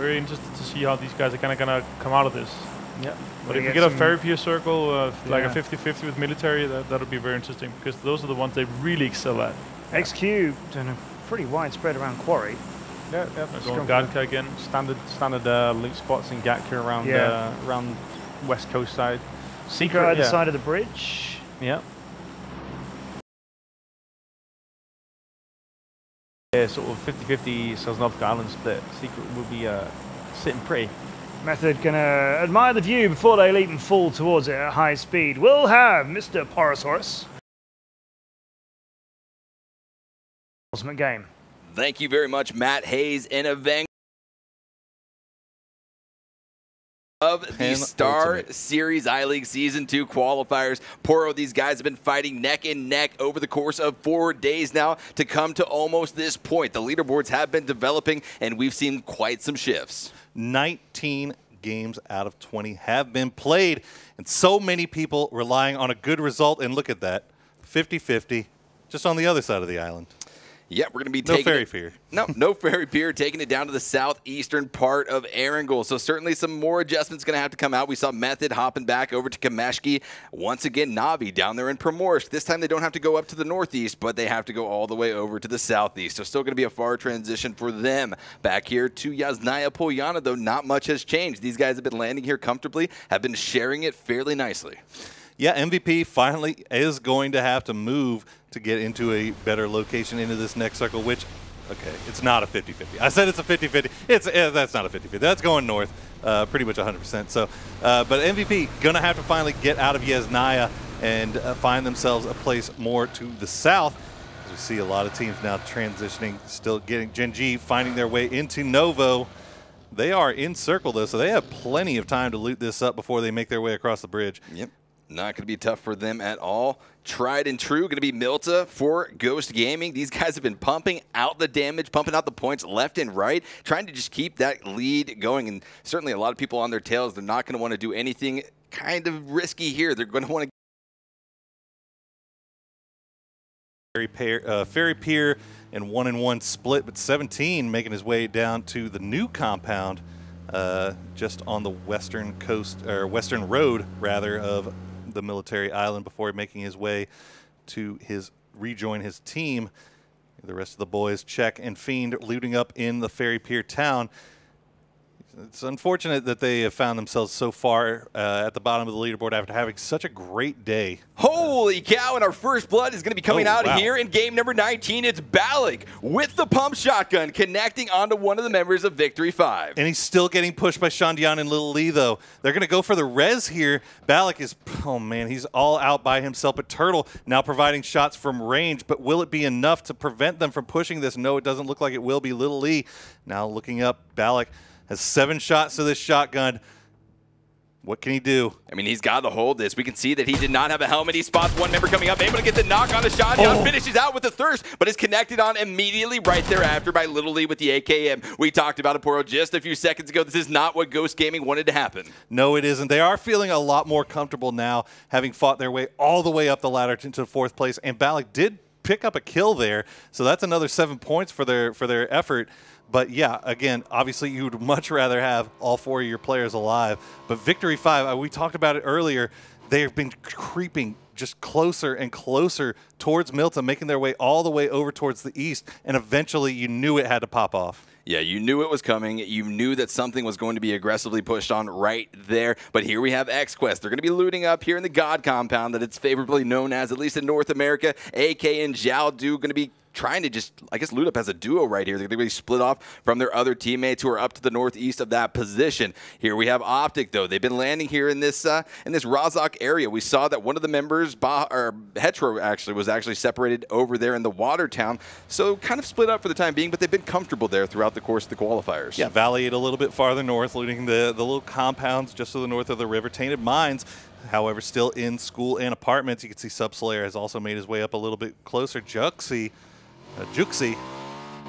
very interested to see how these guys are kind of gonna come out of this. Yeah. But if you get a very pure circle, like a 50-50 with military, that'll be very interesting because those are the ones they really excel at. XQ doing a pretty wide spread around Quarry. Yeah, going Gatka again. Standard loot spots in Gatka around around west coast side. Secret either side of the bridge. Yeah. Yeah, sort of 50-50 Sosnovka Island split. Secret will be sitting pretty. Method gonna admire the view before they leap and fall towards it at high speed. We'll have Mr. Porosaurus. Ultimate game. Thank you very much, Matt Hayes, in a Vanguard of the Star Series I-League Season 2 qualifiers. Poro, these guys have been fighting neck and neck over the course of 4 days now to come to almost this point. The leaderboards have been developing, and we've seen quite some shifts. 19 games out of 20 have been played, and so many people relying on a good result. And look at that, 50-50, just on the other side of the island. Yeah, we're going to be taking no fairy pier. No fairy pier, taking it down to the southeastern part of Erangel. So certainly some more adjustments going to have to come out. We saw Method hopping back over to Kameshki. Once again, Navi down there in Primorsk. This time they don't have to go up to the northeast, but they have to go all the way over to the southeast. So still going to be a far transition for them. Back here to Yasnaya Polyana, though, not much has changed. These guys have been landing here comfortably, have been sharing it fairly nicely. Yeah, MVP finally is going to have to move to get into a better location into this next circle, which, okay, it's not a 50-50. I said it's a 50-50. That's not a 50-50. That's going north, pretty much 100%. So, but MVP going to have to finally get out of Yasnaya and find themselves a place more to the south. As we see a lot of teams now transitioning, still getting Gen G finding their way into Novo. They are in circle, though, so they have plenty of time to loot this up before they make their way across the bridge. Yep. Not going to be tough for them at all. Tried and true, going to be Milta for Ghost Gaming. These guys have been pumping out the damage, pumping out the points left and right, trying to just keep that lead going. And certainly a lot of people on their tails. They're not going to want to do anything kind of risky here. They're going to want to Ferry Pier and 1-1 split, but 17 making his way down to the new compound just on the western coast, or western road rather, of the military island before making his way to rejoin his team. The rest of the boys, Check and Fiend, looting up in the Ferry Pier town. It's unfortunate that they have found themselves so far at the bottom of the leaderboard after having such a great day. Holy cow, and our first blood is going to be coming out here in game number 19. It's Balak with the pump shotgun connecting onto one of the members of Victory 5. And he's still getting pushed by Shandian and Little Lee, though. They're going to go for the res here. Balak is, oh man, he's all out by himself. But Turtle now providing shots from range. But will it be enough to prevent them from pushing this? No, it doesn't look like it will be. Little Lee now looking up. Balak has 7 shots to this shotgun. What can he do? I mean, he's got to hold this. We can see that he did not have a helmet. He spots one member coming up, able to get the knock on the shot. He finishes out with the thirst, but is connected on immediately right thereafter by Little Lee with the AKM. We talked about it, Poro, just a few seconds ago. This is not what Ghost Gaming wanted to happen. No, it isn't. They are feeling a lot more comfortable now, having fought their way all the way up the ladder into 4th place. And Balak did pick up a kill there, so that's another 7 points for their effort. But yeah, again, obviously you would much rather have all 4 of your players alive. But Victory 5, we talked about it earlier, they have been creeping just closer and closer towards Milta, making their way all the way over towards the east, and eventually you knew it had to pop off. Yeah, you knew it was coming. You knew that something was going to be aggressively pushed on right there. But here we have X-Quest. They're going to be looting up here in the God Compound that it's favorably known as, at least in North America. AK and Zhao Du going to be trying to just, I guess, loot up as a duo right here. They're going to be split off from their other teammates who are up to the northeast of that position. Here we have Optic, though. They've been landing here in this Razak area. We saw that one of the members, Hetero, was actually separated over there in the Watertown. So kind of split up for the time being, but they've been comfortable there throughout the course of the qualifiers. Yeah, Valley a little bit farther north, looting the little compounds just to the north of the river. Tainted Mines, however, still in school and apartments. You can see Subslayer has also made his way up a little bit closer. Juxie,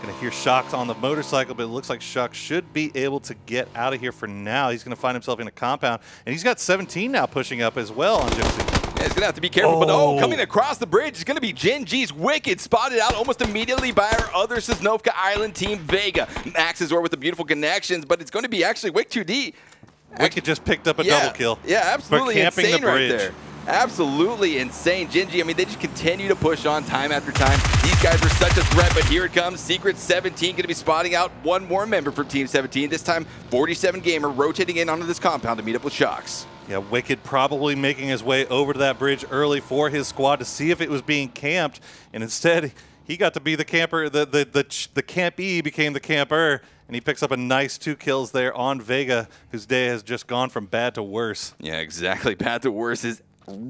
gonna hear Shocks on the motorcycle, but it looks like Shocks should be able to get out of here for now. He's gonna find himself in a compound, and he's got 17 now pushing up as well on Juxie. Yeah, he's going to have to be careful, but coming across the bridge is going to be Gen G's Wicked, spotted out almost immediately by our other Sosnovka Island team, Vega. Max's with the beautiful connections, but it's going to be actually Wick 2D. Wicked just picked up a double kill. Yeah, absolutely camping insane the right bridge. there. Absolutely insane. Gen G, I mean, they just continue to push on time after time. These guys are such a threat, but here it comes. Secret 17 going to be spotting out one more member from Team 17. This time, 47 Gamer rotating in onto this compound to meet up with Shocks. Yeah, Wicked probably making his way over to that bridge early for his squad to see if it was being camped, and instead he got to be the camper. The campee became the camper, and he picks up a nice 2 kills there on Vega, whose day has just gone from bad to worse. Yeah, exactly. Bad to worse is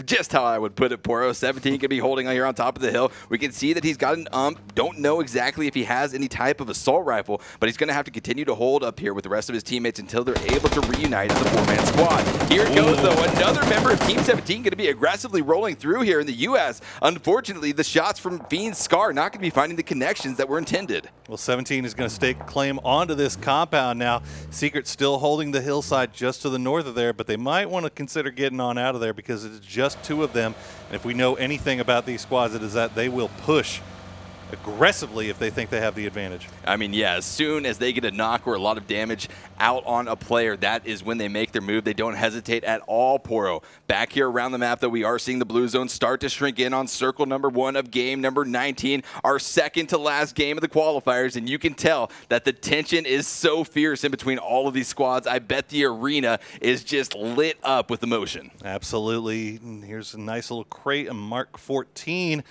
just how I would put it, Poro. 17 can be holding on here on top of the hill. We can see that he's got an don't know exactly if he has any type of assault rifle, but he's going to have to continue to hold up here with the rest of his teammates until they're able to reunite as a 4-man squad. Here it goes, though. Another member of Team 17 going to be aggressively rolling through here in the U.S. Unfortunately, the shots from Fiend's Scar not going to be finding the connections that were intended. Well, 17 is going to stake claim onto this compound now. Secret still holding the hillside just to the north of there, but they might want to consider getting on out of there because it's just 2 of them. And if we know anything about these squads, it is that they will push aggressively if they think they have the advantage. I mean, yeah, as soon as they get a knock or a lot of damage out on a player, that is when they make their move. They don't hesitate at all, Poro. Back here around the map, though, we are seeing the blue zone start to shrink in on circle number 1 of game number 19, our second to last game of the qualifiers, and you can tell that the tension is so fierce in between all of these squads. I bet the arena is just lit up with emotion. Absolutely. And here's a nice little crate, a Mark 14.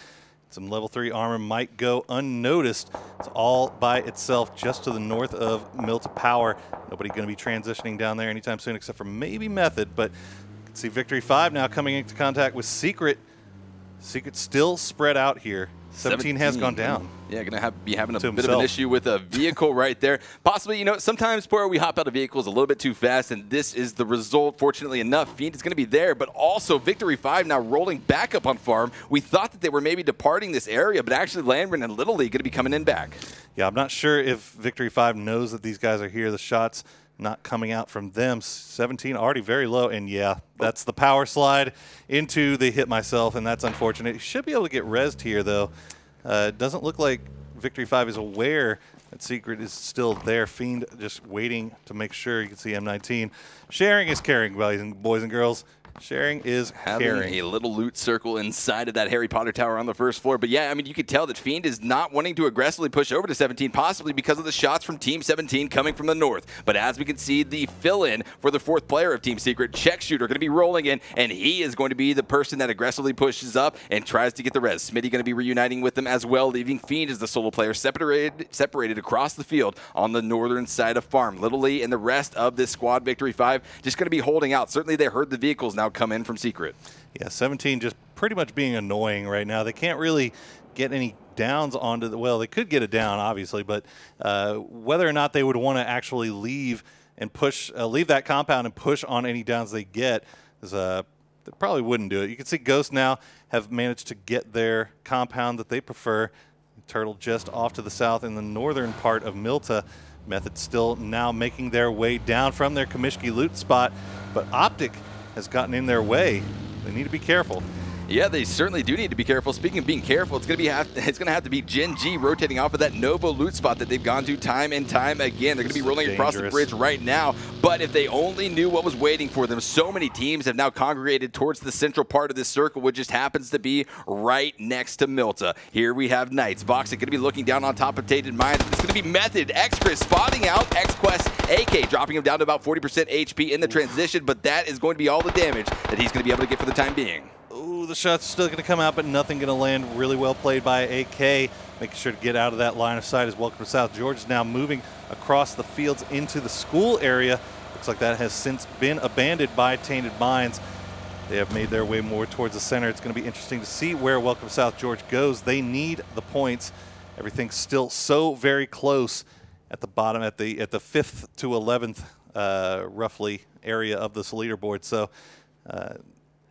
Some level 3 armor might go unnoticed. It's all by itself just to the north of Milta Power. Nobody going to be transitioning down there anytime soon except for maybe Method, but you can see Victory 5 now coming into contact with Secret. Secret still spread out here. 17 has gone down. Yeah, going to be having a bit of an issue with a vehicle right there. Possibly, you know, sometimes where we hop out of vehicles a little bit too fast, and this is the result. Fortunately enough, Fiend is going to be there, but also Victory 5 now rolling back up on farm. We thought that they were maybe departing this area, but actually Landman and Little League going to be coming in back. Yeah, I'm not sure if Victory 5 knows that these guys are here. The shots not coming out from them. 17 already very low, and yeah, that's the power slide into the hit myself, and that's unfortunate. He should be able to get rezzed here, though. It doesn't look like Victory 5 is aware that Secret is still there. Fiend just waiting to make sure. You can see M19. Sharing is caring, boys and girls. Sharing is having caring. A little loot circle inside of that Harry Potter tower on the first floor. But yeah, I mean, you could tell that Fiend is not wanting to aggressively push over to 17, possibly because of the shots from Team 17 coming from the north. But as we can see, the fill-in for the 4th player of Team Secret, Check Shooter, going to be rolling in, and he is going to be the person that aggressively pushes up and tries to get the res. Smitty going to be reuniting with them as well, leaving Fiend as the solo player separated across the field on the northern side of farm. Little Lee and the rest of this squad, Victory 5, just going to be holding out. Certainly they heard the vehicles now come in from Secret. Yeah, 17 just pretty much being annoying right now. They can't really get any downs onto the, well, they could get it down, obviously, but whether or not they would want to actually leave and push, leave that compound and push on any downs they get, is, they probably wouldn't do it. You can see Ghost now have managed to get their compound that they prefer. Turtle just off to the south in the northern part of Milta. Method still now making their way down from their Kamishki loot spot, but Optic has gotten in their way. They need to be careful. Yeah, they certainly do need to be careful. Speaking of being careful, it's going to have to be Gen G rotating off of that Novo loot spot that they've gone to time and time again. They're going to be rolling across the bridge right now. But if they only knew what was waiting for them, so many teams have now congregated towards the central part of this circle, which just happens to be right next to Milta. Here we have Knights. Voxic going to be looking down on top of Tainted Minds. It's going to be Method. X-Chris spotting out X-Quest AK, dropping him down to about 40% HP in the transition, but that is going to be all the damage that he's going to be able to get for the time being. Ooh, the shot's still going to come out, but nothing going to land. Really well played by AK, making sure to get out of that line of sight as Welcome to South. George is now moving across the fields into the school area. Looks like that has since been abandoned by Tainted Minds. They have made their way more towards the center. It's going to be interesting to see where Welcome to South George goes. They need the points. Everything's still so very close at the bottom, at the 5th to 11th roughly area of this leaderboard. So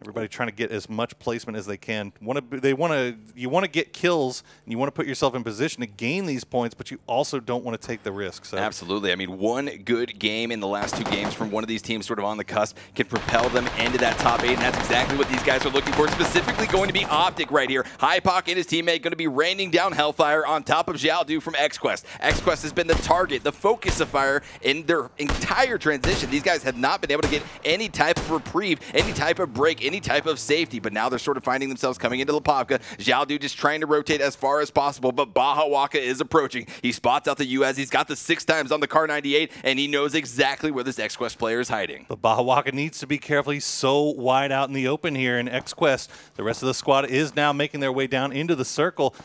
Everybody trying to get as much placement as they can. You want to get kills, and you want to put yourself in position to gain these points, but you also don't want to take the risk. So. Absolutely. I mean, one good game in the last 2 games from one of these teams sort of on the cusp can propel them into that top 8, and that's exactly what these guys are looking for. Specifically going to be Optic right here. Hypoc and his teammate going to be raining down Hellfire on top of Xiaodu from XQuest. XQuest has been the target, the focus of fire in their entire transition. These guys have not been able to get any type of reprieve, any type of break, any type of safety, but now they're sort of finding themselves coming into Lapavka. Xiaodu just trying to rotate as far as possible, but Baja Waka is approaching. He spots out the U as he's got the 6 times on the Car 98, and he knows exactly where this XQuest player is hiding. But Baja Waka needs to be careful. He's so wide out in the open here, and XQuest, the rest of the squad is now making their way down into the circle.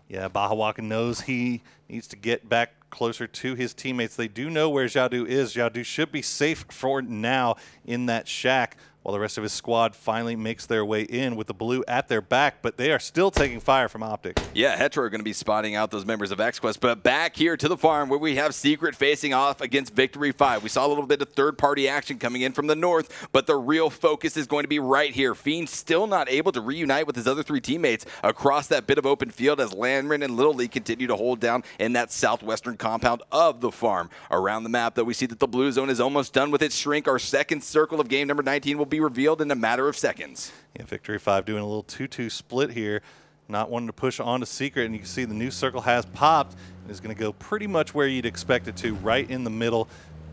Yeah, Baja Waka knows he needs to get back closer to his teammates. They do know where Xiaodu is. Xiaodu should be safe for now in that shack, while the rest of his squad finally makes their way in with the blue at their back, but they are still taking fire from Optic. Yeah, Hetero are going to be spotting out those members of XQuest, but back here to the farm where we have Secret facing off against Victory 5. We saw a little bit of third-party action coming in from the north, but the real focus is going to be right here. Fiend still not able to reunite with his other 3 teammates across that bit of open field as Landman and Little League continue to hold down in that southwestern compound of the farm. Around the map, though, we see that the blue zone is almost done with its shrink. Our second circle of game number 19 will be revealed in a matter of seconds. Yeah, Victory 5 doing a little 2-2 split here, not wanting to push on to Secret, and you can see the new circle has popped and is going to go pretty much where you'd expect it to, right in the middle,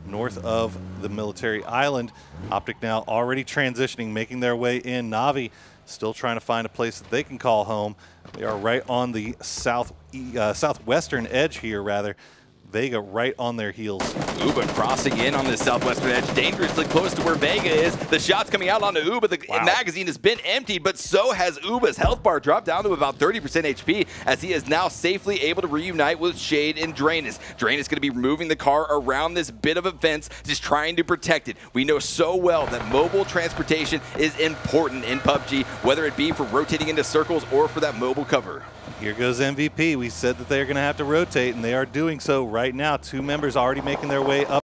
north of the military island. Optic now already transitioning, making their way in. Na'Vi still trying to find a place that they can call home. They are right on the southwestern edge here, rather. Vega right on their heels. Uba crossing in on this southwestern edge, dangerously close to where Vega is. The shot's coming out onto Uba. The magazine has been emptied, but so has Uba's health bar dropped down to about 30% HP as he is now safely able to reunite with Shade and Drainus. Drainus going to be moving the car around this bit of a fence, just trying to protect it. We know so well that mobile transportation is important in PUBG, whether it be for rotating into circles or for that mobile cover. Here goes MVP. We said that they're going to have to rotate, and they are doing so right now. 2 members already making their way up.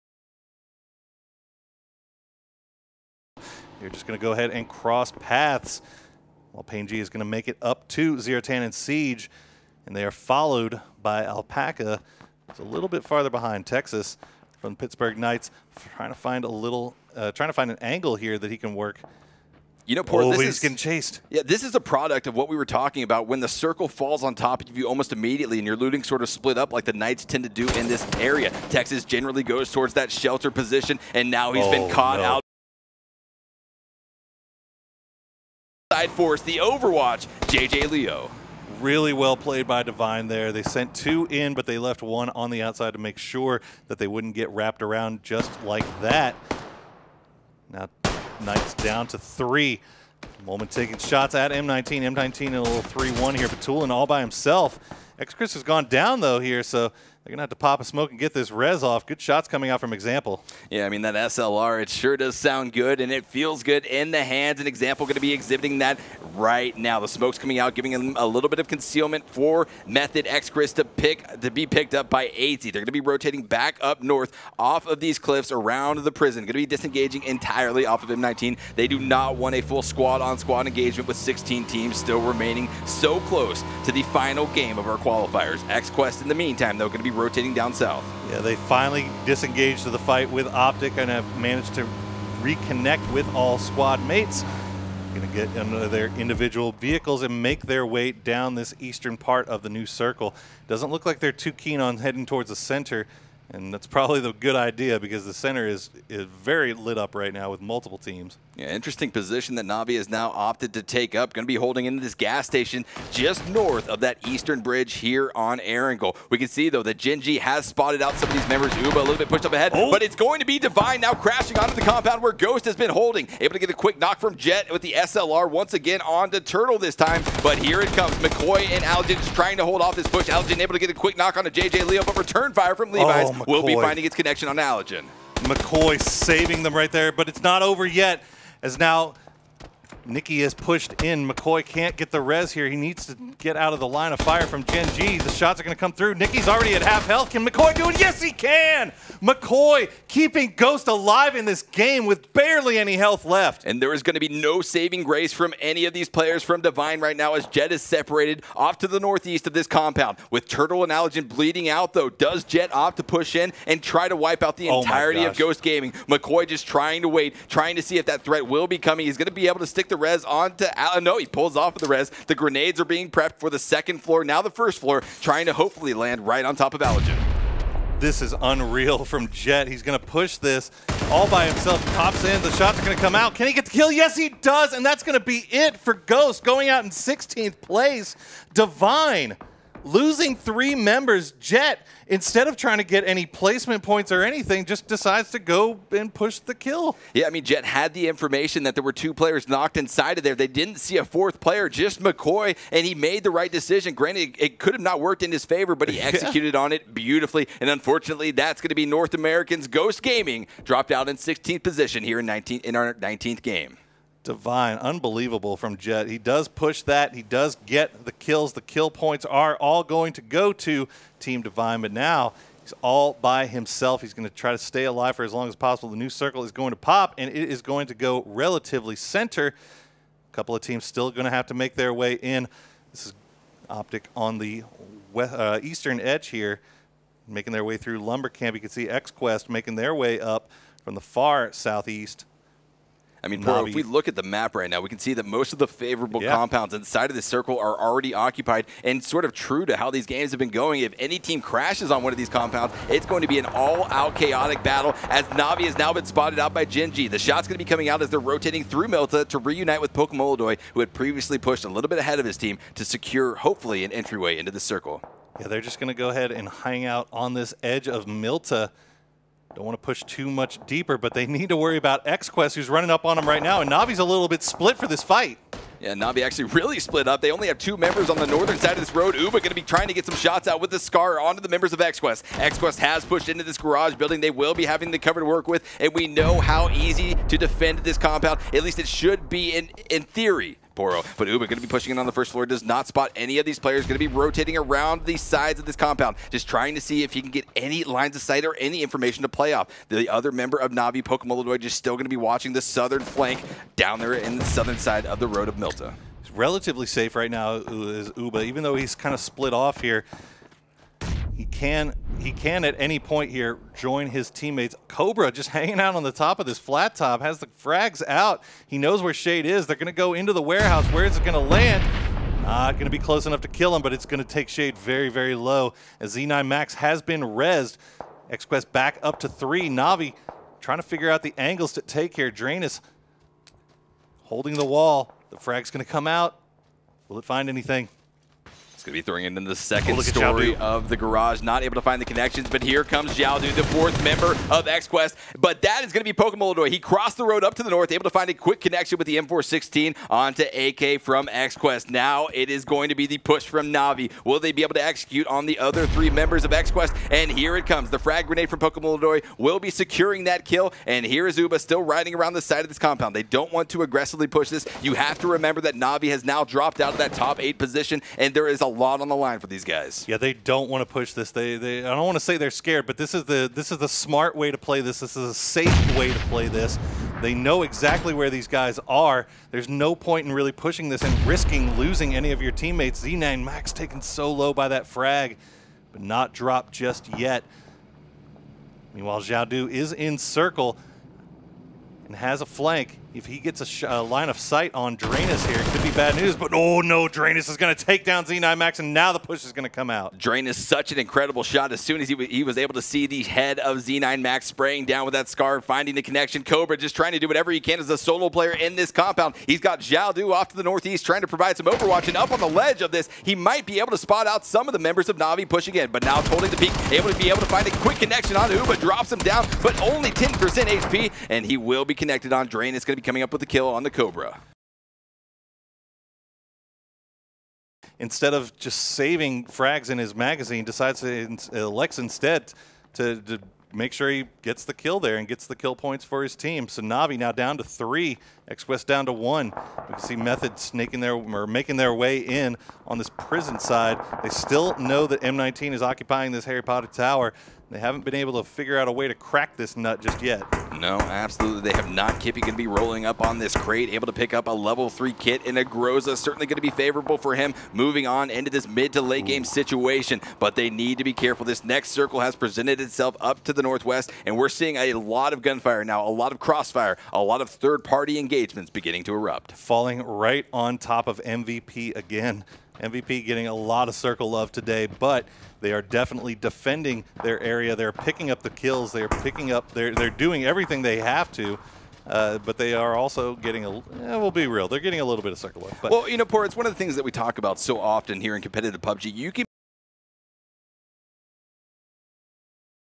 They're just going to go ahead and cross paths, while PNG is going to make it up to Zeratan and Siege, and they are followed by Alpaca. It's a little bit farther behind. Texas from Pittsburgh Knights trying to find an angle here that he can work. You know, Port, he's getting chased. Yeah, this is a product of what we were talking about. When the circle falls on top of you almost immediately and your looting sort of split up like the Knights tend to do in this area. Texas generally goes towards that shelter position, and now he's been caught out. Side force, the Overwatch, JJ Leo. Really well played by Divine there. They sent 2 in, but they left 1 on the outside to make sure that they wouldn't get wrapped around just like that. Now Knights down to 3. Moment taking shots at M19. M19 in a little 3-1 here. Patulin all by himself. XQuest has gone down, though, here, so they're going to have to pop a smoke and get this res off. Good shots coming out from Example. Yeah, I mean, that SLR, it sure does sound good, and it feels good in the hands. And Example going to be exhibiting that right now. The smoke's coming out, giving him a little bit of concealment for Method XQuest to be picked up by AZ. They're going to be rotating back up north off of these cliffs around the prison. Going to be disengaging entirely off of M19. They do not want a full squad-on-squad engagement with 16 teams still remaining so close to the final game of our qualifiers. XQuest, in the meantime, though, going to be rotating down south. Yeah, they finally disengaged to the fight with Optic and have managed to reconnect with all squad mates. Going to get into their individual vehicles and make their way down this eastern part of the new circle. Doesn't look like they're too keen on heading towards the center, and that's probably the good idea because the center is very lit up right now with multiple teams. Yeah, interesting position that Na'Vi has now opted to take up. Going to be holding into this gas station just north of that eastern bridge here on Erangel. We can see, though, that Genji has spotted out some of these members. Uba a little bit pushed up ahead, but it's going to be Divine now crashing onto the compound where Ghost has been holding. Able to get a quick knock from Jet with the SLR once again onto Turtle this time, but here it comes. McCoy and Algin just trying to hold off this push. Algin able to get a quick knock onto JJ Leo, but return fire from Levi's will be finding its connection on Algin. McCoy saving them right there, but it's not over yet, as now Nikki is pushed in. McCoy can't get the res here. He needs to get out of the line of fire from Gen G. The shots are going to come through. Nikki's already at half health. Can McCoy do it? Yes, he can! McCoy keeping Ghost alive in this game with barely any health left. And there is going to be no saving grace from any of these players from Divine right now as Jet is separated off to the northeast of this compound. With Turtle and Allergen bleeding out, though, does Jet opt to push in and try to wipe out the entirety of Ghost Gaming? McCoy just trying to wait, trying to see if that threat will be coming. He's going to be able to stick the res onto Alan. No, he pulls off of the res. The grenades are being prepped for the second floor, now the first floor, trying to hopefully land right on top of Allergen. This is unreal from Jet. He's going to push this all by himself. Pops in. The shots are going to come out. Can he get the kill? Yes, he does. And that's going to be it for Ghost going out in 16th place. Divine losing 3 members. Jet, instead of trying to get any placement points or anything, just decides to go and push the kill. Yeah, I mean, Jet had the information that there were 2 players knocked inside of there. They didn't see a 4th player, just McCoy, and he made the right decision. Granted, it could have not worked in his favor, but he executed on it beautifully. And unfortunately, that's going to be North Americans. Ghost Gaming dropped out in 16th position here in our 19th game. Divine, unbelievable from Jet. He does push that. He does get the kills. The kill points are all going to go to Team Divine, but now he's all by himself. He's going to try to stay alive for as long as possible. The new circle is going to pop, and it is going to go relatively center. A couple of teams still going to have to make their way in. This is Optic on the eastern edge here, making their way through Lumber Camp. You can see XQuest making their way up from the far southeast. I mean, bro, if we look at the map right now, we can see that most of the favorable compounds inside of this circle are already occupied, and sort of true to how these games have been going. If any team crashes on one of these compounds, it's going to be an all-out chaotic battle, as Navi has now been spotted out by Gen G. The shot's going to be coming out as they're rotating through Milta to reunite with Pokemolodoy, who had previously pushed a little bit ahead of his team to secure, hopefully, an entryway into the circle. Yeah, they're just going to go ahead and hang out on this edge of Milta. Don't want to push too much deeper, but they need to worry about XQuest, who's running up on him right now, and Navi's a little bit split for this fight. Yeah, Navi actually really split up. They only have 2 members on the northern side of this road. Uba going to be trying to get some shots out with the Scar onto the members of XQuest. XQuest has pushed into this garage building. They will be having the cover to work with, and we know how easy to defend this compound. At least it should be in theory. Poro. But Uba going to be pushing in on the first floor, does not spot any of these players, going to be rotating around the sides of this compound, just trying to see if he can get any lines of sight or any information to play off. The other member of Navi, Pokemolodoy, just still going to be watching the southern flank down there in the southern side of the road of Milta. He's relatively safe right now, is Uba, even though he's kind of split off here. He can at any point here join his teammates. Cobra just hanging out on the top of this flat top, has the frags out. He knows where Shade is. They're going to go into the warehouse. Where is it going to land? Not going to be close enough to kill him, but it's going to take Shade very, very low. As Z9 Max has been rezzed. XQuest back up to 3. Navi trying to figure out the angles to take here. Drainus holding the wall. The frag's going to come out. Will it find anything? Going to be throwing it into the second story of the garage. Not able to find the connections, but here comes Xiaodu, the 4th member of XQuest. But that is going to be Pokemolodoy. He crossed the road up to the north, able to find a quick connection with the M416 onto AK from XQuest. Now it is going to be the push from Navi. Will they be able to execute on the other 3 members of XQuest? And here it comes. The frag grenade from Pokemolodoy will be securing that kill. And here is Uba still riding around the side of this compound. They don't want to aggressively push this. You have to remember that Navi has now dropped out of that top 8 position, and there is a lot on the line for these guys. Yeah, they don't want to push this. I don't want to say they're scared, but this is the smart way to play this. This is a safe way to play this. They know exactly where these guys are. There's no point in really pushing this and risking losing any of your teammates. Z9 Max taken so low by that frag, but not dropped just yet. Meanwhile, Xiaodu is in circle and has a flank. If he gets a line of sight on Drainus here, it could be bad news, but oh no, Drainus is going to take down Z9 Max, and now the push is going to come out. Drainus, such an incredible shot. As soon as he was able to see the head of Z9 Max spraying down with that Scar, finding the connection. Cobra just trying to do whatever he can as a solo player in this compound. He's got Xiaodu off to the northeast trying to provide some overwatch, and up on the ledge of this, he might be able to spot out some of the members of Navi pushing in, but now it's holding the peak, able to find a quick connection on Uba, drops him down, but only 10% HP, and he will be connected on Drainus, going to be coming up with the kill on the Cobra. Instead of just saving frags in his magazine, decides to elects instead to make sure he gets the kill there and gets the kill points for his team. So Navi now down to 3, XQuest down to 1. We can see Method making their way in on this prison side. They still know that M19 is occupying this Harry Potter tower. They haven't been able to figure out a way to crack this nut just yet. No, absolutely they have not. Kippy going to be rolling up on this crate, able to pick up a level 3 kit in a Groza. Certainly going to be favorable for him moving on into this mid to late game situation, but they need to be careful. This next circle has presented itself up to the northwest, and we're seeing a lot of gunfire now, a lot of crossfire, a lot of third-party engagements beginning to erupt. Falling right on top of MVP again. MVP getting a lot of circle love today, but they are definitely defending their area. They're picking up the kills. They're picking up. They're doing everything they have to, but they are also getting a. We'll be real. They're getting a little bit of circle love. But well, you know, Por, it's one of the things that we talk about so often here in competitive PUBG. You can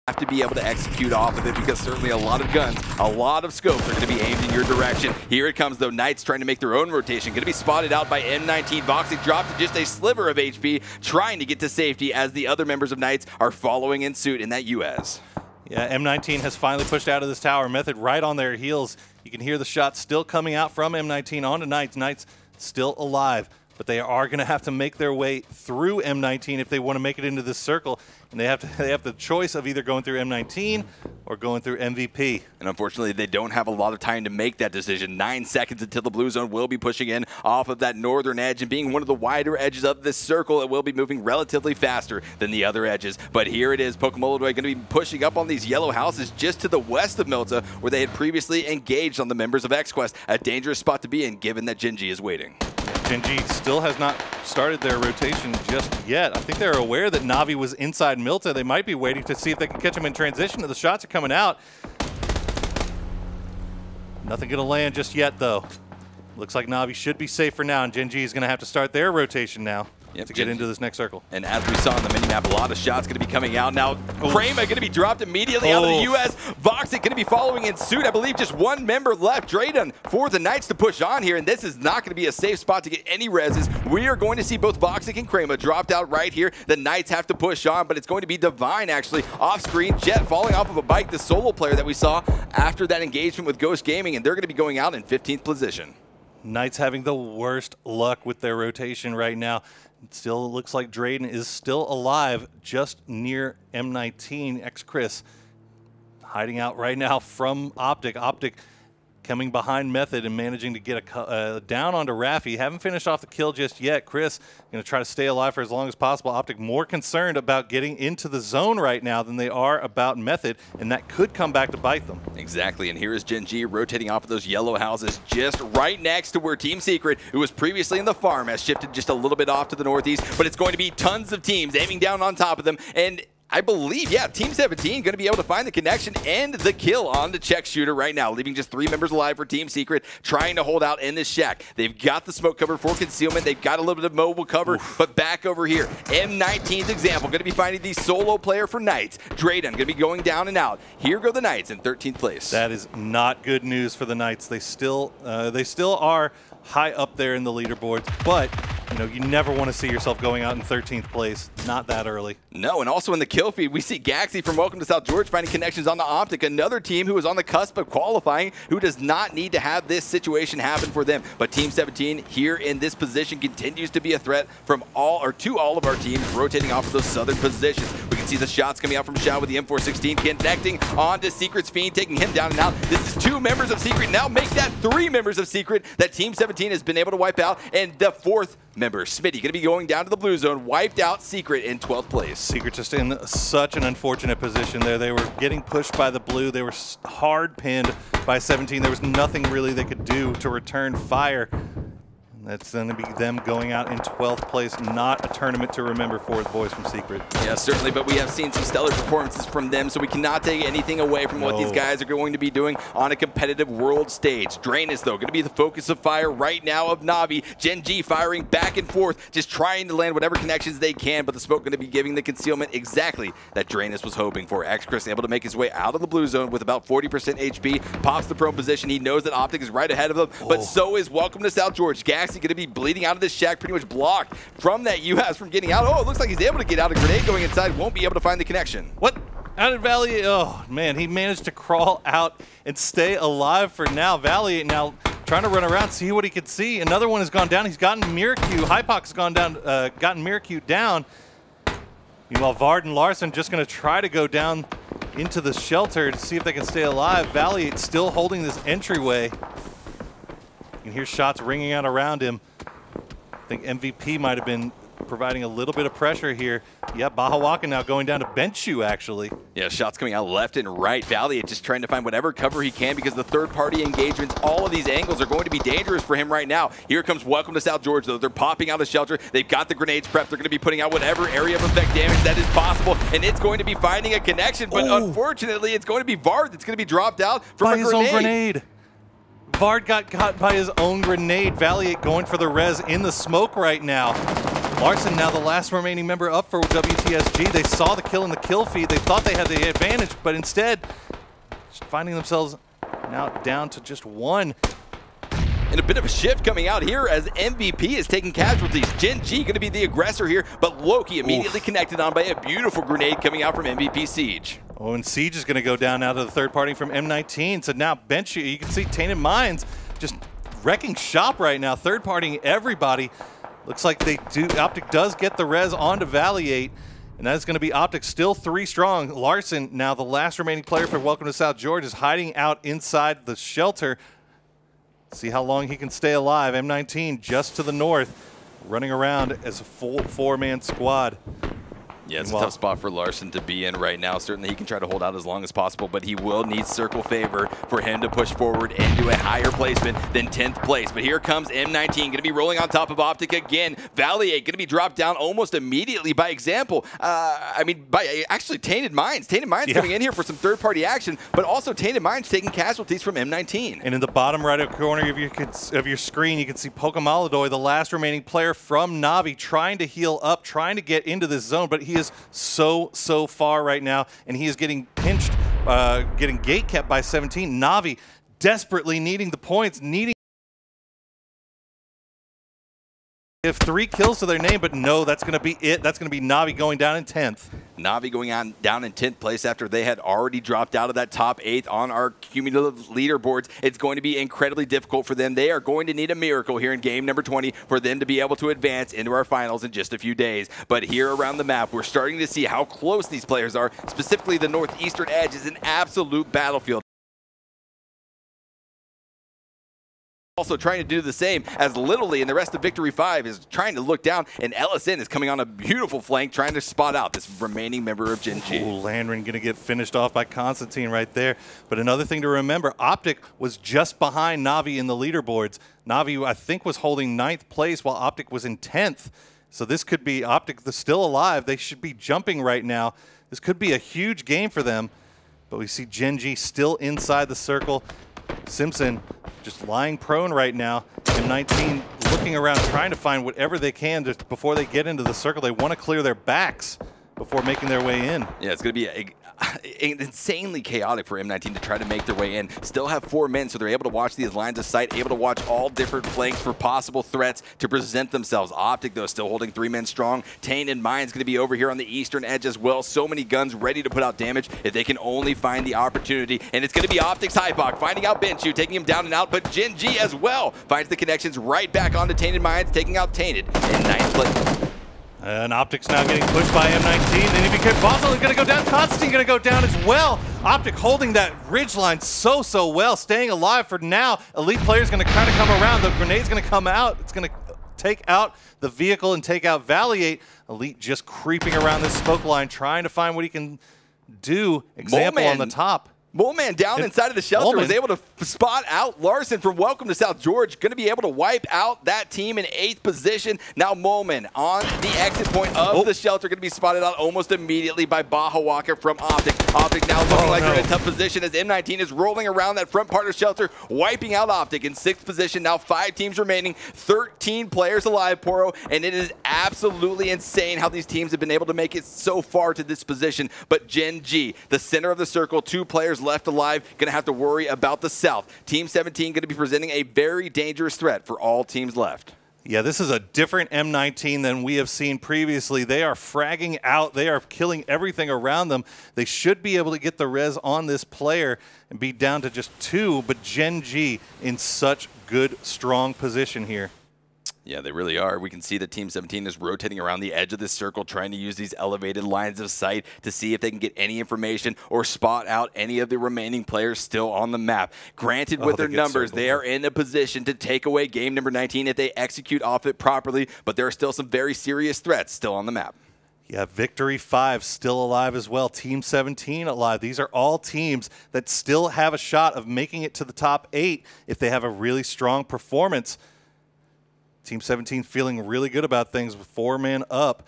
have to be able to execute off of it because certainly a lot of guns, a lot of scopes are going to be aimed in your direction. Here it comes though, Knights trying to make their own rotation, going to be spotted out by M19. Voxic dropped to just a sliver of HP, trying to get to safety as the other members of Knights are following in suit in that US. Yeah, M19 has finally pushed out of this tower. Method right on their heels. You can hear the shots still coming out from M19 onto Knights. Knights still alive, but they are going to have to make their way through M19 if they want to make it into this circle. And they have the choice of either going through M19 or going through MVP. And unfortunately, they don't have a lot of time to make that decision. 9 seconds until the blue zone will be pushing in off of that northern edge, and being one of the wider edges of this circle, it will be moving relatively faster than the other edges. But here it is, Pokemon going to be pushing up on these yellow houses just to the west of Milta, where they had previously engaged on the members of XQuest. A dangerous spot to be in, given that Genji is waiting. Genji still has not started their rotation just yet. I think they're aware that Navi was inside Milta. They might be waiting to see if they can catch him in transition. The shots are coming out. Nothing going to land just yet, though. Looks like Navi should be safe for now, and Genji is going to have to start their rotation now. To get into this next circle. And as we saw on the minimap, a lot of shots going to be coming out now. Kramer going to be dropped immediately out of the US. Voxic going to be following in suit. I believe just one member left. Drayden for the Knights to push on here, and this is not going to be a safe spot to get any reses. We are going to see both Voxic and Kramer dropped out right here. The Knights have to push on, but it's going to be Divine actually off screen. Jet falling off of a bike, the solo player that we saw after that engagement with Ghost Gaming, and they're going to be going out in 15th position. Knights having the worst luck with their rotation right now. It still looks like Drayden is still alive just near M19. X-Chris hiding out right now from Optic. Optic coming behind Method and managing to get a down onto Raffi. Haven't finished off the kill just yet. Chris going to try to stay alive for as long as possible. Optic more concerned about getting into the zone right now than they are about Method, and that could come back to bite them. Exactly, and here is Genji rotating off of those yellow houses just right next to where Team Secret, who was previously in the farm, has shifted just a little bit off to the northeast, but it's going to be tons of teams aiming down on top of them, and I believe, yeah, Team 17 going to be able to find the connection and the kill on the check shooter right now, leaving just 3 members alive for Team Secret, trying to hold out in this shack. They've got the smoke cover for concealment. They've got a little bit of mobile cover, but back over here, M19's example, going to be finding the solo player for Knights. Drayden going to be going down and out. Here go the Knights in 13th place. That is not good news for the Knights. They still are high up there in the leaderboards, but you know, you never want to see yourself going out in 13th place, not that early. No, and also in the kill feed, we see Gaxi from Welcome to South George finding connections on the Optic, another team who is on the cusp of qualifying, who does not need to have this situation happen for them. But Team 17 here in this position continues to be a threat from all of our teams rotating off of those southern positions. We can see the shots coming out from Shao with the M416 connecting onto Secret's Fiend, taking him down and out. This is 2 members of Secret, now make that 3 members of Secret that Team 17 has been able to wipe out, and the 4th member, Smitty, going to be going down to the blue zone, wiped out Secret in 12th place. Secret just in such an unfortunate position there. They were getting pushed by the blue. They were hard pinned by 17. There was nothing really they could do to return fire. That's going to be them going out in 12th place, not a tournament to remember for the boys from Secret. Yeah, certainly, but we have seen some stellar performances from them, so we cannot take anything away from what these guys are going to be doing on a competitive world stage. Drainus, though, going to be the focus of fire right now of Navi. Genji firing back and forth, just trying to land whatever connections they can, but the smoke going to be giving the concealment exactly that Drainus was hoping for. X-Chris able to make his way out of the blue zone with about 40% HP, pops the prone position. He knows that Optic is right ahead of him, but so is Welcome to South George. Gaxi going to be bleeding out of this shack, pretty much blocked from that US from getting out. Oh, it looks like he's able to get out. A grenade going inside, won't be able to find the connection. What? How did Valiant? Oh, man, he managed to crawl out and stay alive for now. Valiant now trying to run around, see what he can see. Another one has gone down. He's gotten Miracu. Hypok's gone down, gotten Miracu down. Meanwhile, Vard and Larson just going to try to go down into the shelter to see if they can stay alive. Valiant still holding this entryway. You can hear shots ringing out around him. I think MVP might have been providing a little bit of pressure here. Yeah, Bahawaka now going down to Benchu, actually. Yeah, shots coming out left and right. Valiant just trying to find whatever cover he can because the third-party engagements, all of these angles are going to be dangerous for him right now. Here comes Welcome to South George, though. They're popping out the shelter. They've got the grenades prepped. They're going to be putting out whatever area of effect damage that is possible, and it's going to be finding a connection, but unfortunately, it's going to be Vard that's going to be dropped out from his own grenade. Vard got caught by his own grenade. Valiant going for the res in the smoke right now. Larson now the last remaining member up for WTSG. They saw the kill in the kill feed. They thought they had the advantage, but instead just finding themselves now down to just one. And a bit of a shift coming out here as MVP is taking casualties. Gen G going to be the aggressor here, but Loki immediately connected on by a beautiful grenade coming out from MVP Siege. Oh, and Siege is going to go down now to the third party from M19. So now Bench, you can see Tainted Minds just wrecking shop right now, third partying everybody. Looks like they do. Optic does get the res onto Valiate, and that is going to be Optic still 3 strong. Larson, now the last remaining player for Welcome to South George, is hiding out inside the shelter. See how long he can stay alive. M19 just to the north, running around as a full 4-man squad. Yeah, it's a tough spot for Larson to be in right now. Certainly he can try to hold out as long as possible, but he will need circle favor for him to push forward into a higher placement than 10th place. But here comes M19, going to be rolling on top of Optic again. Valiate going to be dropped down almost immediately by example. By actually Tainted Minds. Tainted Minds coming in here for some third-party action, but also Tainted Minds taking casualties from M19. And in the bottom right corner of your screen, you can see Pokemaladoy, the last remaining player from Navi, trying to heal up, trying to get into this zone, but he is so far right now, and he is getting pinched, getting gate kept by 17. Navi desperately needing the points, needing if 3 kills to their name, but no, that's going to be it. That's going to be Navi going down in 10th. Navi going on down in 10th place after they had already dropped out of that top 8th on our cumulative leaderboards. It's going to be incredibly difficult for them. They are going to need a miracle here in game number 20 for them to be able to advance into our finals in just a few days. But here around the map, we're starting to see how close these players are. Specifically, the northeastern edge is an absolute battlefield. Also trying to do the same as Littlely and the rest of Victory 5 is trying to look down, and LSN is coming on a beautiful flank trying to spot out this remaining member of Gen G. Ooh, Landrin going to get finished off by Constantine right there. But another thing to remember, Optic was just behind Navi in the leaderboards. Navi, I think, was holding 9th place while Optic was in 10th. So this could be Optic still alive. They should be jumping right now. This could be a huge game for them. But we see Gen G still inside the circle. Simpson just lying prone right now. M19 looking around, trying to find whatever they can just before they get into the circle. They want to clear their backs before making their way in. Yeah, it's going to be insanely chaotic for M19 to try to make their way in. Still have 4 men, so they're able to watch these lines of sight, able to watch all different flanks for possible threats to present themselves. Optic, though, still holding 3 men strong. Tainted Mind's going to be over here on the eastern edge as well. So many guns ready to put out damage if they can only find the opportunity. And it's going to be Optic's Hypok finding out Benchu, taking him down and out, but Gen G as well finds the connections right back onto Tainted Minds, taking out Tainted in 9th place. And Optic's now getting pushed by M19, and if he could, Boswell is going to go down, Constantine going to go down as well. Optic holding that ridge line so well, staying alive for now. Elite player's going to kind of come around, the grenade's going to come out, it's going to take out the vehicle and take out Valiate. Elite just creeping around this smoke line, trying to find what he can do. Example on the top. Moleman down inside of the shelter was able to spot out Larson from Welcome to South George. Going to be able to wipe out that team in 8th position. Now Moleman on the exit point of the shelter, going to be spotted out almost immediately by Bahawaka from Optic. Optic now looking like they're in a tough position as M19 is rolling around that front part of shelter, wiping out Optic in 6th position. Now 5 teams remaining, 13 players alive, Poro, and it is absolutely insane how these teams have been able to make it so far to this position. But Gen G, the center of the circle, 2 players left alive, going to have to worry about the South. Team 17 going to be presenting a very dangerous threat for all teams left. Yeah, this is a different M19 than we have seen previously. They are fragging out. They are killing everything around them. They should be able to get the res on this player and be down to just 2, but Gen G in such good, strong position here. Yeah, they really are. We can see that Team 17 is rotating around the edge of this circle, trying to use these elevated lines of sight to see if they can get any information or spot out any of the remaining players still on the map. Granted, with their numbers, they are in a position to take away game number 19 if they execute off it properly, but there are still some very serious threats still on the map. Yeah, Victory 5 still alive as well. Team 17 alive. These are all teams that still have a shot of making it to the top 8 if they have a really strong performance. Team 17 feeling really good about things with 4-man up.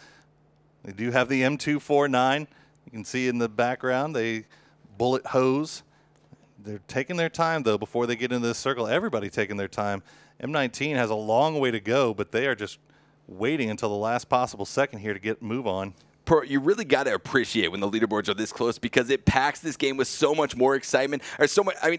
They do have the M249. You can see in the background, they bullet hose. They're taking their time, though, before they get into this circle. Everybody taking their time. M19 has a long way to go, but they are just waiting until the last possible second here to get move on. You really got to appreciate when the leaderboards are this close because it packs this game with so much more excitement. Or so much. I mean,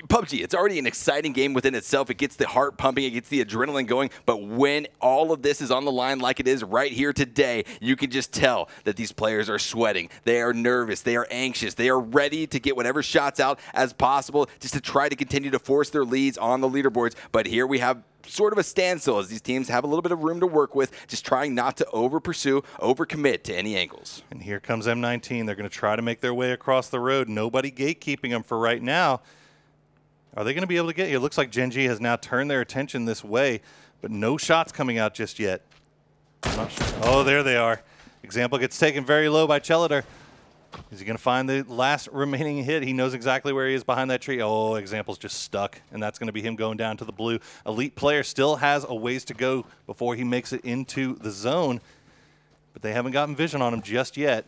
PUBG, it's already an exciting game within itself. It gets the heart pumping. It gets the adrenaline going. But when all of this is on the line like it is right here today, you can just tell that these players are sweating. They are nervous. They are anxious. They are ready to get whatever shots out as possible just to try to continue to force their leads on the leaderboards. But here we have sort of a standstill as these teams have a little bit of room to work with, just trying not to over-pursue, over-commit to any angles. And here comes M19. They're going to try to make their way across the road. Nobody gatekeeping them for right now. Are they going to be able to get here? It looks like Gen G has now turned their attention this way, but no shots coming out just yet. I'm not sure. Oh, there they are. Example gets taken very low by Chelator. Is he going to find the last remaining hit? He knows exactly where he is behind that tree. Oh, Example's just stuck, and that's going to be him going down to the blue. Elite player still has a ways to go before he makes it into the zone, but they haven't gotten vision on him just yet.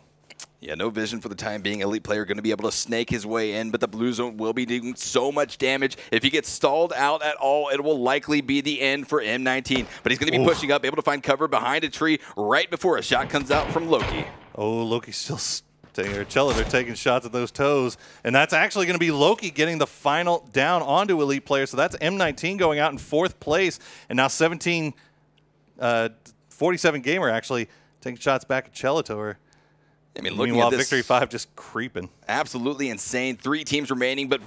Yeah, no vision for the time being. Elite player going to be able to snake his way in, but the blue zone will be doing so much damage. If he gets stalled out at all, it will likely be the end for M19. But he's going to be pushing up, able to find cover behind a tree right before a shot comes out from Loki. Oh, Loki's still Chelator taking shots at those toes, and that's actually going to be Loki getting the final down onto Elite player. So that's M19 going out in 4th place, and now 47 Gamer actually taking shots back at Chelator. I mean, looking meanwhile, at this, Victory 5 just creeping. Absolutely insane. 3 teams remaining, but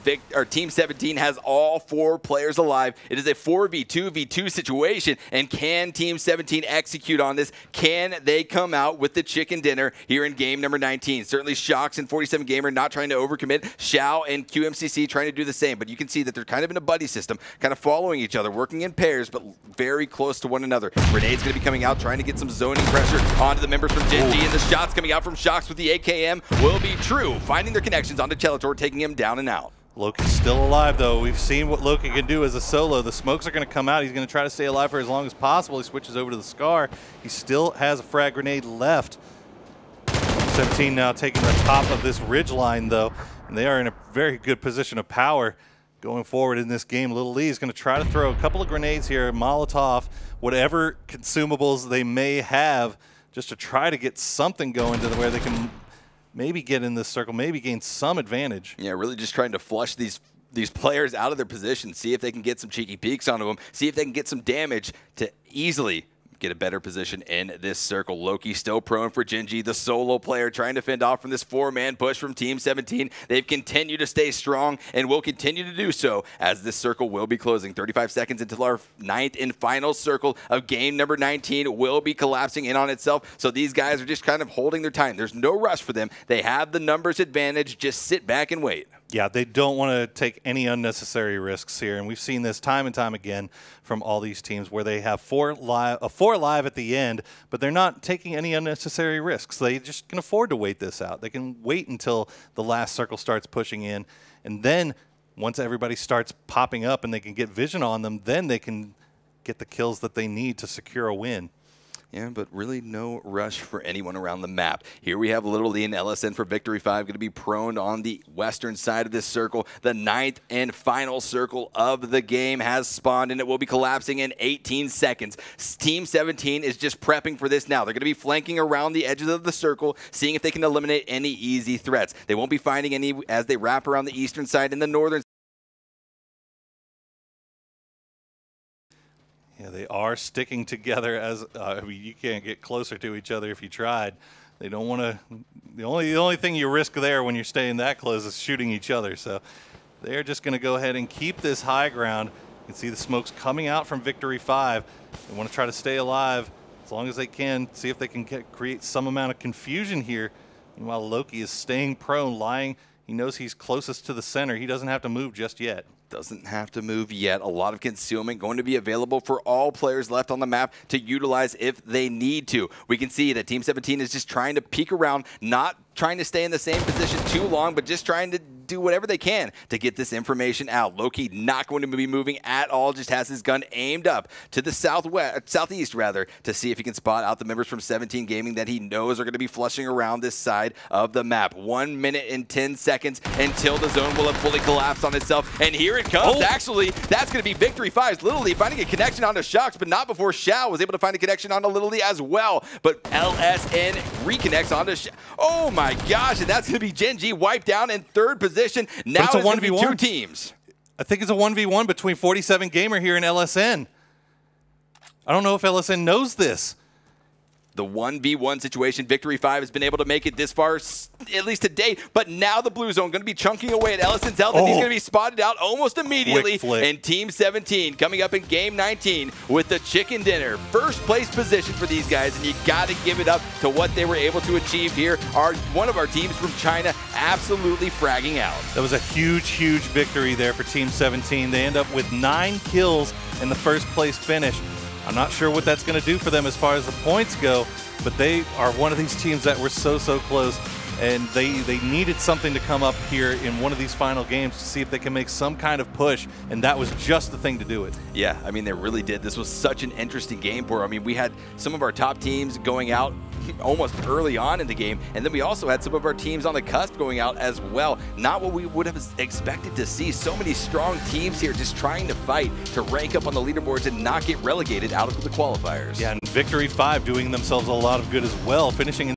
Team 17 has all 4 players alive. It is a 4v2v2 situation, and can Team 17 execute on this? Can they come out with the chicken dinner here in game number 19? Certainly Shox and 47 Gamer not trying to overcommit. Xiao and QMCC trying to do the same, but you can see that they're kind of in a buddy system, kind of following each other, working in pairs, but very close to one another. Renee's going to be coming out, trying to get some zoning pressure onto the members from Gen G, and the shots coming out from Shox with the AKM will be true, finding their connections onto Chelator, taking him down and out. Loki's still alive, though. We've seen what Loki can do as a solo. The smokes are going to come out. He's going to try to stay alive for as long as possible. He switches over to the Scar. He still has a frag grenade left. 17 now taking the top of this ridge line, though, and they are in a very good position of power going forward in this game. Little Lee is going to try to throw a couple of grenades here, Molotov, whatever consumables they may have, just to try to get something going to where they can maybe get in this circle, maybe gain some advantage. Yeah, really just trying to flush these players out of their position, see if they can get some cheeky peeks onto them, see if they can get some damage to easily get a better position in this circle. Loki still prone for Gen G, the solo player trying to fend off from this 4-man push from Team 17. They've continued to stay strong and will continue to do so as this circle will be closing. 35 seconds until our 9th and final circle of game number 19 will be collapsing in on itself. So these guys are just kind of holding their time. There's no rush for them. They have the numbers advantage. Just sit back and wait. Yeah, they don't want to take any unnecessary risks here, and we've seen this time and time again from all these teams where they have 4 live at the end, but they're not taking any unnecessary risks. They just can afford to wait this out. They can wait until the last circle starts pushing in, and then once everybody starts popping up and they can get vision on them, then they can get the kills that they need to secure a win. Yeah, but really no rush for anyone around the map. Here we have Little Lee and LSN for Victory 5 going to be prone on the western side of this circle. The 9th and final circle of the game has spawned, and it will be collapsing in 18 seconds. Team 17 is just prepping for this now. They're going to be flanking around the edges of the circle, seeing if they can eliminate any easy threats. They won't be finding any as they wrap around the eastern side and the northern. Yeah, they are sticking together as I mean, you can't get closer to each other if you tried. They don't want to. The only thing you risk there when you're staying that close is shooting each other. So they're just going to go ahead and keep this high ground. You can see the smokes coming out from Victory 5. They want to try to stay alive as long as they can. See if they can create some amount of confusion here. Meanwhile, Loki is staying prone, lying. He knows he's closest to the center. He doesn't have to move just yet. Doesn't have to move yet. A lot of concealment going to be available for all players left on the map to utilize if they need to. We can see that Team 17 is just trying to peek around, not trying to stay in the same position too long, but just trying to do whatever they can to get this information out. Loki not going to be moving at all, just has his gun aimed up to the southeast rather, to see if he can spot out the members from 17 Gaming that he knows are going to be flushing around this side of the map. 1 minute and 10 seconds until the zone will have fully collapsed on itself. And here it comes. Actually, that's going to be Victory 5's Little Lee finding a connection onto Shocks, but not before Shao was able to find a connection onto Little Lee as well. But LSN reconnects onto Shao. Oh my gosh, and that's going to be Gen G wiped down in third position. Now it's a 1v1. Two teams. I think it's a 1v1 between 47 Gamer here and LSN. I don't know if LSN knows this. The 1v1 situation, Victory 5 has been able to make it this far, at least today, but now the blue zone going to be chunking away at LSN's health, and he's going to be spotted out almost immediately. And Team 17 coming up in Game 19 with the chicken dinner. First place position for these guys, and you got to give it up to what they were able to achieve here. One of our teams from China absolutely fragging out. That was a huge, huge victory there for Team 17. They end up with 9 kills in the first place finish. I'm not sure what that's going to do for them as far as the points go, but they are one of these teams that were so close, and they needed something to come up here in one of these final games to see if they can make some kind of push, and that was just the thing to do it. Yeah, I mean, they really did. This was such an interesting game for them. I mean, we had some of our top teams going out almost early on in the game, and then we also had some of our teams on the cusp going out as well. Not what we would have expected to see. So many strong teams here just trying to fight to rank up on the leaderboards and not get relegated out of the qualifiers. Yeah, and Victory 5 doing themselves a lot of good as well, finishing in